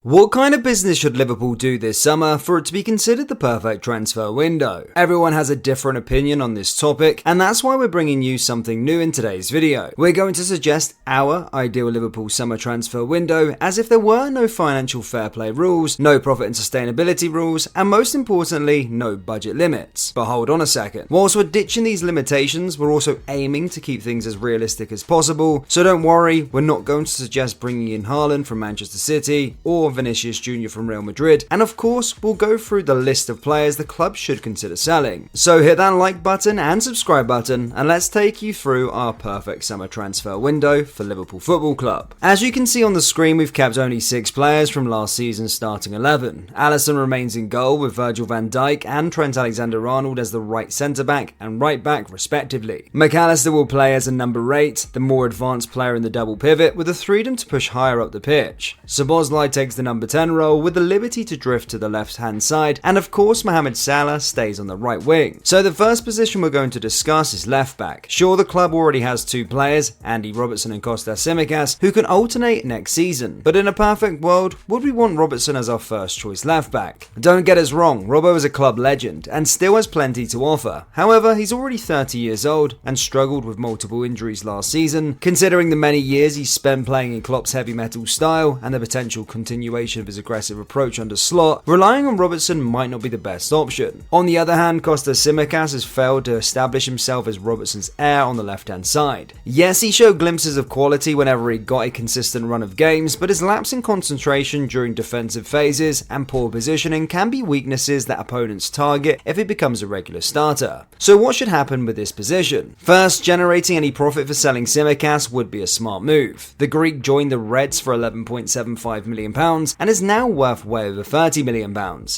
What kind of business should Liverpool do this summer for it to be considered the perfect transfer window? Everyone has a different opinion on this topic, and that's why we're bringing you something new in today's video. We're going to suggest our ideal Liverpool summer transfer window as if there were no financial fair play rules, no profit and sustainability rules, and most importantly, no budget limits. But hold on a second. Whilst we're ditching these limitations, we're also aiming to keep things as realistic as possible, so don't worry, we're not going to suggest bringing in Haaland from Manchester City or Vinicius Jr. from Real Madrid, and of course we'll go through the list of players the club should consider selling. So hit that like button and subscribe button and let's take you through our perfect summer transfer window for Liverpool Football Club. As you can see on the screen, we've kept only 6 players from last season's starting 11. Alisson remains in goal with Virgil van Dijk and Trent Alexander-Arnold as the right centre-back and right-back respectively. McAllister will play as a number 8, the more advanced player in the double pivot with the freedom to push higher up the pitch. Szoboszlai takes the number 10 role with the liberty to drift to the left hand side, and of course Mohamed Salah stays on the right wing. So the first position we're going to discuss is left back. Sure, the club already has 2 players, Andy Robertson and Kostas Tsimikas, who can alternate next season, but in a perfect world, would we want Robertson as our first choice left back? Don't get us wrong, Robbo is a club legend and still has plenty to offer. However, he's already 30 years old and struggled with multiple injuries last season. Considering the many years he's spent playing in Klopp's heavy metal style and the potential continuation of his aggressive approach under Slot, relying on Robertson might not be the best option. On the other hand, Kostas Tsimikas has failed to establish himself as Robertson's heir on the left-hand side. Yes, he showed glimpses of quality whenever he got a consistent run of games, but his lapse in concentration during defensive phases and poor positioning can be weaknesses that opponents target if he becomes a regular starter. So what should happen with this position? First, generating any profit for selling Tsimikas would be a smart move. The Greek joined the Reds for £11.75 million and is now worth way over £30 million.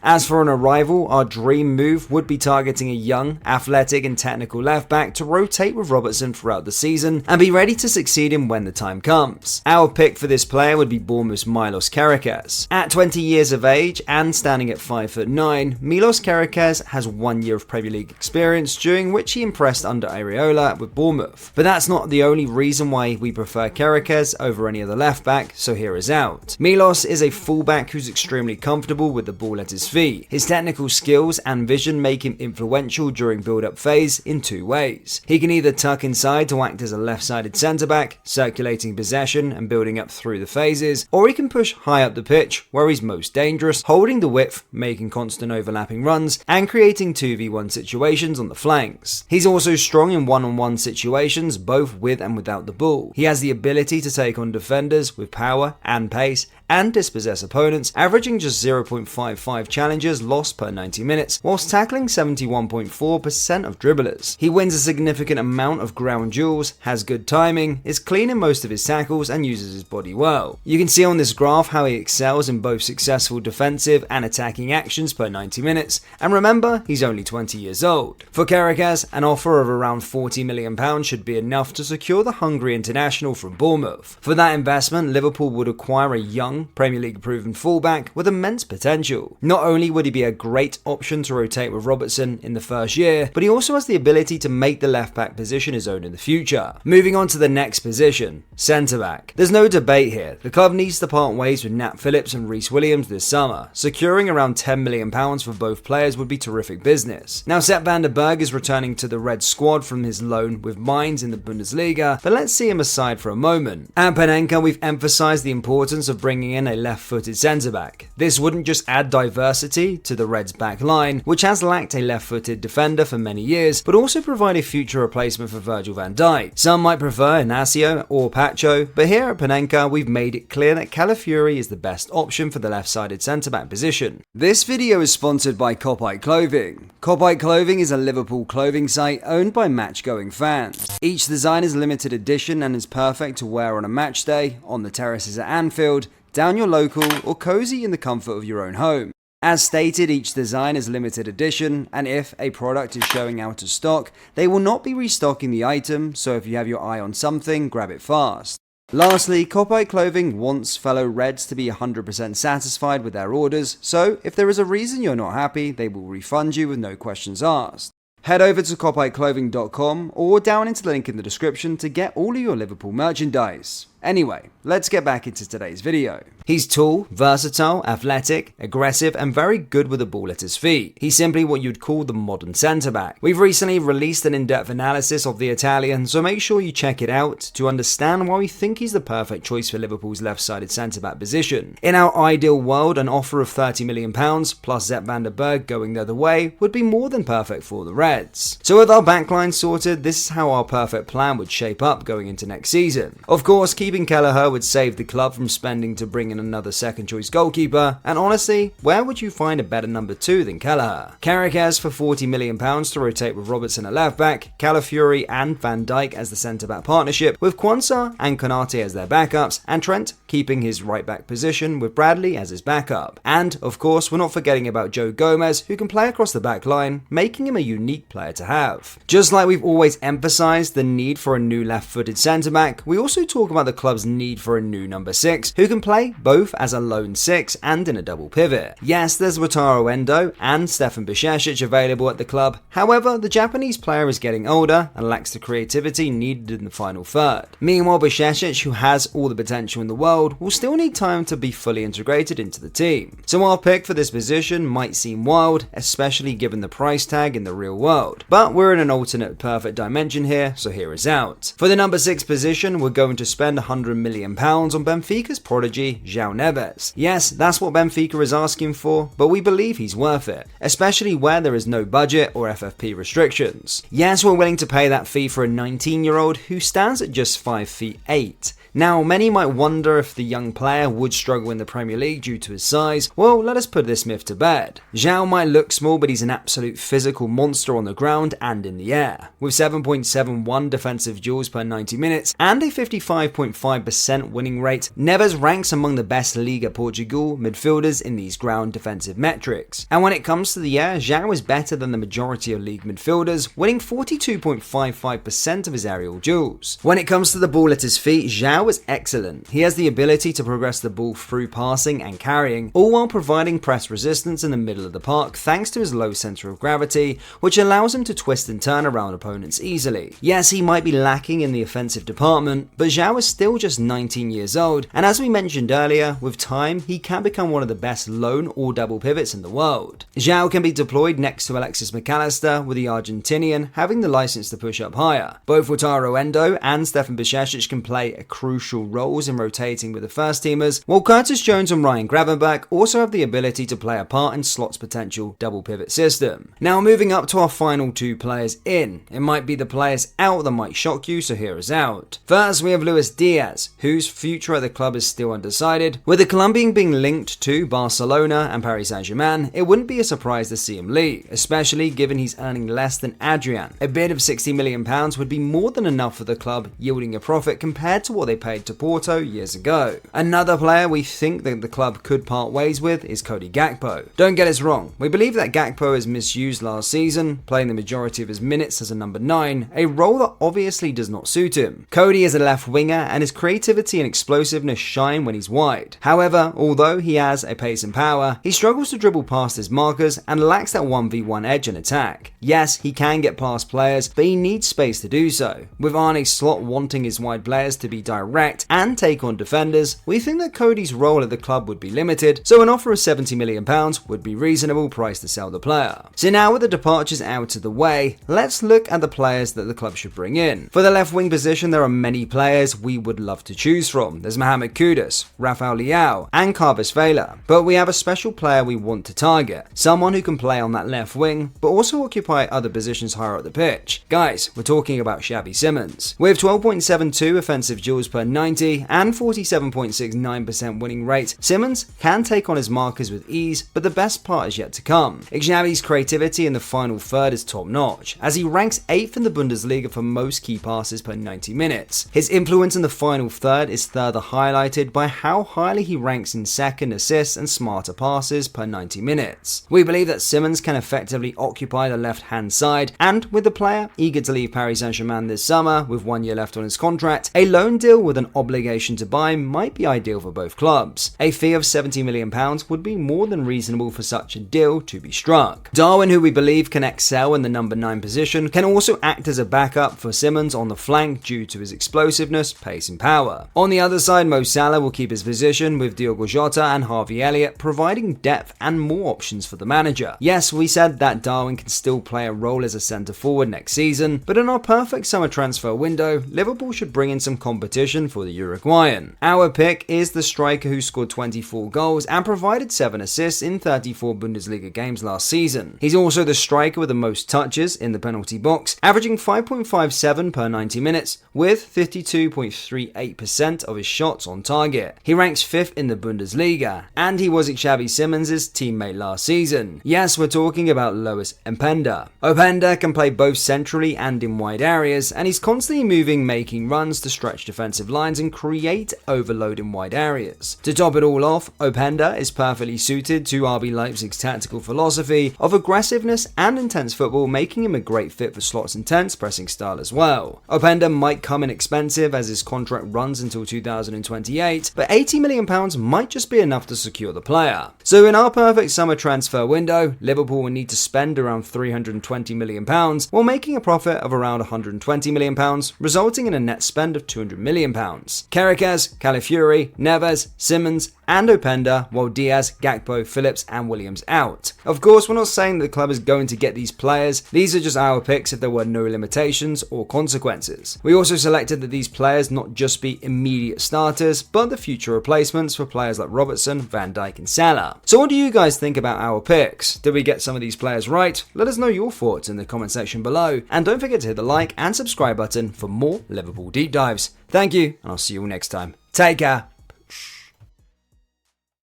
As for an arrival, our dream move would be targeting a young, athletic and technical left back to rotate with Robertson throughout the season and be ready to succeed him when the time comes. Our pick for this player would be Bournemouth's Milos Kerkez. At 20 years of age and standing at 5'9", Milos Kerkez has 1 year of Premier League experience during which he impressed under Areola with Bournemouth. But that's not the only reason why we prefer Kerkez over any other left back, so here is out. Milos is a fullback who's extremely comfortable with the ball at his feet. His technical skills and vision make him influential during build-up phase in 2 ways. He can either tuck inside to act as a left-sided centre-back, circulating possession and building up through the phases, or he can push high up the pitch where he's most dangerous, holding the width, making constant overlapping runs, and creating 2v1 situations on the flanks. He's also strong in one-on-one situations, both with and without the ball. He has the ability to take on defenders with power and pace, and dispossess opponents, averaging just 0.55 challenges lost per 90 minutes, whilst tackling 71.4% of dribblers. He wins a significant amount of ground duels, has good timing, is clean in most of his tackles, and uses his body well. You can see on this graph how he excels in both successful defensive and attacking actions per 90 minutes, and remember, he's only 20 years old. For Kerkez, an offer of around £40 million should be enough to secure the Hungary international from Bournemouth. For that investment, Liverpool would acquire a young, Premier League proven fullback with immense potential. Not only would he be a great option to rotate with Robertson in the first year, but he also has the ability to make the left back position his own in the future. Moving on to the next position, centre back. There's no debate here. The club needs to part ways with Nat Phillips and Reece Williams this summer. Securing around £10 million for both players would be terrific business. Now, Sepp van der Berg is returning to the Red squad from his loan with Mainz in the Bundesliga, but let's see him aside for a moment. At Panenka, we've emphasised the importance of bringing in a left-footed centre-back. This wouldn't just add diversity to the Reds' back line, which has lacked a left-footed defender for many years, but also provide a future replacement for Virgil van Dijk. Some might prefer Inacio or Pacho, but here at Panenka, we've made it clear that Calafiori is the best option for the left-sided centre-back position. This video is sponsored by Kopite Clothing. Kopite Clothing is a Liverpool clothing site owned by match-going fans. Each design is limited edition and is perfect to wear on a match day, on the terraces at Anfield, down your local, or cozy in the comfort of your own home. As stated, each design is limited edition, and if a product is showing out of stock, they will not be restocking the item, so if you have your eye on something, grab it fast. Lastly, Kopite Clothing wants fellow Reds to be 100% satisfied with their orders, so if there is a reason you're not happy, they will refund you with no questions asked. Head over to kopiteclothing.com or down into the link in the description to get all of your Liverpool merchandise. Anyway, let's get back into today's video. He's tall, versatile, athletic, aggressive, and very good with the ball at his feet. He's simply what you'd call the modern centre-back. We've recently released an in-depth analysis of the Italian, so make sure you check it out to understand why we think he's the perfect choice for Liverpool's left-sided centre-back position. In our ideal world, an offer of £30 million plus Sepp van der Berg going the other way would be more than perfect for the Reds. So with our backline sorted, this is how our perfect plan would shape up going into next season. Of course, keeping Kelleher would save the club from spending to bring in another second choice goalkeeper, and honestly, where would you find a better number 2 than Kelleher? Carrickes for £40 million to rotate with Robertson at left back, Calafiori and Van Dijk as the centre back partnership, with Quansah and Konate as their backups, and Trent keeping his right back position with Bradley as his backup. And of course, we're not forgetting about Joe Gomez, who can play across the back line, making him a unique player to have. Just like we've always emphasised the need for a new left-footed centre back, we also talk about the club's need for a new number 6, who can play both as a lone 6 and in a double pivot. Yes, there's Wataru Endo and Stefan Bajcetic available at the club, however, the Japanese player is getting older and lacks the creativity needed in the final third. Meanwhile, Bajcetic, who has all the potential in the world, will still need time to be fully integrated into the team. So our pick for this position might seem wild, especially given the price tag in the real world, but we're in an alternate perfect dimension here, so hear us out. For the number 6 position, we're going to spend £100 million on Benfica's prodigy, João Neves. Yes, that's what Benfica is asking for, but we believe he's worth it, especially where there is no budget or FFP restrictions. Yes, we're willing to pay that fee for a 19-year-old who stands at just 5'8". Now, many might wonder if the young player would struggle in the Premier League due to his size. Well, let us put this myth to bed. João might look small, but he's an absolute physical monster on the ground and in the air. With 7.71 defensive duels per 90 minutes and a 55.5% winning rate, Neves ranks among the best Liga Portugal midfielders in these ground defensive metrics. And when it comes to the air, João is better than the majority of league midfielders, winning 42.55% of his aerial duels. When it comes to the ball at his feet, João is excellent. He has the ability to progress the ball through passing and carrying, all while providing press resistance in the middle of the park thanks to his low centre of gravity, which allows him to twist and turn around opponents easily. Yes, he might be lacking in the offensive department, but João is still just 19 years old, and as we mentioned earlier, with time, he can become one of the best lone or double pivots in the world. João can be deployed next to Alexis McAllister, with the Argentinian having the license to push up higher. Both Wataru Endo and Stefan Bajcetic can play a crucial roles in rotating with the first teamers, while Curtis Jones and Ryan Gravenberch also have the ability to play a part in Slot's potential double pivot system. Now moving up to our final 2 players in, it might be the players out that might shock you, so hear us out. First, we have Luis Diaz, whose future at the club is still undecided. With the Colombian being linked to Barcelona and Paris Saint-Germain, it wouldn't be a surprise to see him leave, especially given he's earning less than Adrian. A bid of £60 million would be more than enough for the club, yielding a profit compared to what they paid to Porto years ago. Another player we think that the club could part ways with is Cody Gakpo. Don't get us wrong, we believe that Gakpo is misused last season, playing the majority of his minutes as a number 9, a role that obviously does not suit him. Cody is a left winger and his creativity and explosiveness shine when he's wide. However, although he has a pace and power, he struggles to dribble past his markers and lacks that 1v1 edge in attack. Yes, he can get past players, but he needs space to do so. With Arne Slot wanting his wide players to be direct and take on defenders, we think that Cody's role at the club would be limited, so an offer of £70 million would be reasonable price to sell the player. So now with the departures out of the way, let's look at the players that the club should bring in. For the left wing position, there are many players we would love to choose from. There's Mohamed Kudus, Rafael Leao, and Carlos Vela, but we have a special player we want to target, someone who can play on that left wing, but also occupy other positions higher up the pitch. Guys, we're talking about Xavi Simons. With 12.72 offensive duels per 90 and 47.69% winning rate, Simons can take on his markers with ease, but the best part is yet to come. Xavi's creativity in the final third is top notch, as he ranks 8th in the Bundesliga for most key passes per 90 minutes. His influence in the final third is further highlighted by how highly he ranks in second assists and smarter passes per 90 minutes. We believe that Simons can effectively occupy the left-hand side, and with the player eager to leave Paris Saint-Germain this summer with 1 year left on his contract, a loan deal with an obligation to buy might be ideal for both clubs. A fee of £70 million would be more than reasonable for such a deal to be struck. Darwin, who we believe can excel in the number 9 position, can also act as a backup for Simons on the flank due to his explosiveness, pace and pressing power. On the other side, Mo Salah will keep his position with Diogo Jota and Harvey Elliott providing depth and more options for the manager. Yes, we said that Darwin can still play a role as a centre forward next season, but in our perfect summer transfer window, Liverpool should bring in some competition for the Uruguayan. Our pick is the striker who scored 24 goals and provided 7 assists in 34 Bundesliga games last season. He's also the striker with the most touches in the penalty box, averaging 5.57 per 90 minutes, with 52.38% of his shots on target. He ranks 5th in the Bundesliga, and he was Xavi Simons' teammate last season. Yes, we're talking about Lois Openda. Openda can play both centrally and in wide areas, and he's constantly moving, making runs to stretch defensive lines and create overload in wide areas. To top it all off, Openda is perfectly suited to RB Leipzig's tactical philosophy of aggressiveness and intense football, making him a great fit for Slot's intense pressing style as well. Openda might come in expensive as his contract runs until 2028, but £80 million might just be enough to secure the player. So in our perfect summer transfer window, Liverpool will need to spend around £320 million while making a profit of around £120 million, resulting in a net spend of £200 million. Kerekes, Calafiori, Neves, Simons, and Openda, while Diaz, Gakpo, Phillips, and Williams out. Of course, we're not saying that the club is going to get these players, these are just our picks if there were no limitations or consequences. We also selected that these players not just be immediate starters, but the future replacements for players like Robertson, Van Dijk, and Salah. So what do you guys think about our picks? Did we get some of these players right? Let us know your thoughts in the comment section below, and don't forget to hit the like and subscribe button for more Liverpool deep dives. Thank you, and I'll see you all next time. Take care.